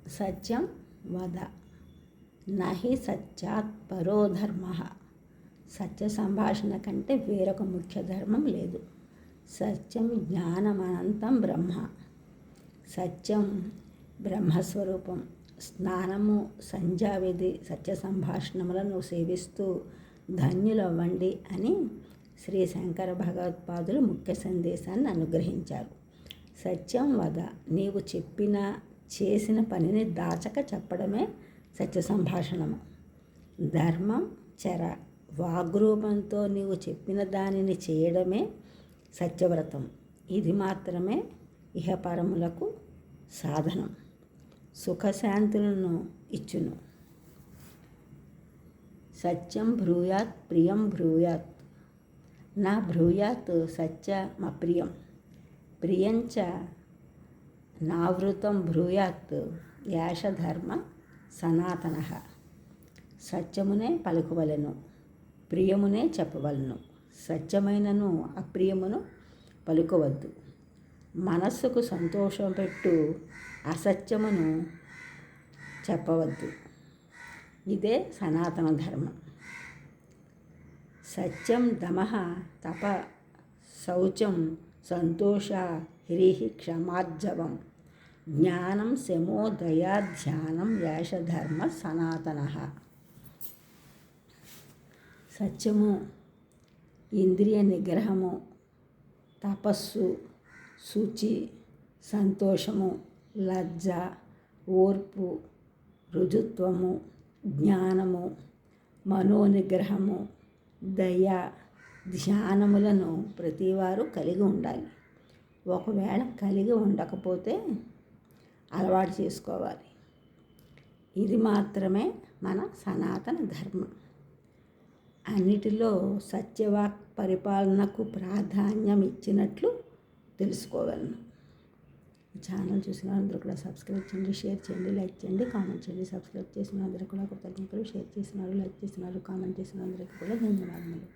సత్యం వద నహి సత్యాత్ పరో ధర్మ. సత్య సంభాషణ కంటే వేరొక ముఖ్య ధర్మం లేదు. సత్యం జ్ఞానమనంతం బ్రహ్మ. సత్యం బ్రహ్మస్వరూపం. స్నానము, సంధ్యావిధి, సత్య సంభాషణములను సేవిస్తూ ధన్యులవ్వండి అని శ్రీ శంకర భగవత్పాదులు ముఖ్య సందేశాన్ని అనుగ్రహించారు. సత్యం వద, నీవు చెప్పిన చేసిన పనిని దాచక చెప్పడమే సత్య సంభాషణము. ధర్మం చర, వాగ్రూపంతో నీవు చెప్పిన దానిని చేయడమే సత్యవ్రతం. ఇది మాత్రమే ఇహపరములకు సాధనం, సుఖశాంతులను ఇచ్చును. సత్యం బ్రూయాత్ ప్రియం బ్రూయాత్. నా బ్రూయాత్ సత్యమప్రియం, ప్రియంచ నావృతం బ్రూయాత్ యాష ధర్మ సనాతన. సత్యమునే పలుకువలెను, ప్రియమునే చెప్పవలను. సత్యమైనను అప్రియమును పలుకవద్దు. మనస్సుకు సంతోషం పెట్టు అసత్యమును చెప్పవద్దు. ఇదే సనాతన ధర్మం. సత్యం దమః తప శౌచం సంతోష హ్రీః క్షమార్జవం. జ్ఞానం శమో దయా ధ్యానం యాష ధర్మ సనాతన. సత్యము, ఇంద్రియ నిగ్రహము, తపస్సు, శుచి, సంతోషము, లజ్జ, ఓర్పు, రుజుత్వము, జ్ఞానము, మనోనిగ్రహము, దయ, ధ్యానములను ప్రతివారు కలిగి ఉండాలి. ఒకవేళ కలిగి ఉండకపోతే అలవాటు చేసుకోవాలి. ఇది మాత్రమే మన సనాతన ధర్మం. అన్నిటిలో సత్యవాక్ పరిపాలనకు ప్రాధాన్యం ఇచ్చినట్లు తెలుసుకోగలను. ఈ ఛానల్ చూసిన అందరూ కూడా సబ్స్క్రైబ్ చేయండి, షేర్ చేయండి, లైక్ చేయండి, కామెంట్ చేయండి. సబ్స్క్రైబ్ చేసిన అందరూ కూడా కృతజ్ఞతలు. షేర్ చేసినారు, లైక్ చేసినారు, కామెంట్ చేసిన అందరికీ కూడా ధన్యవాదములు.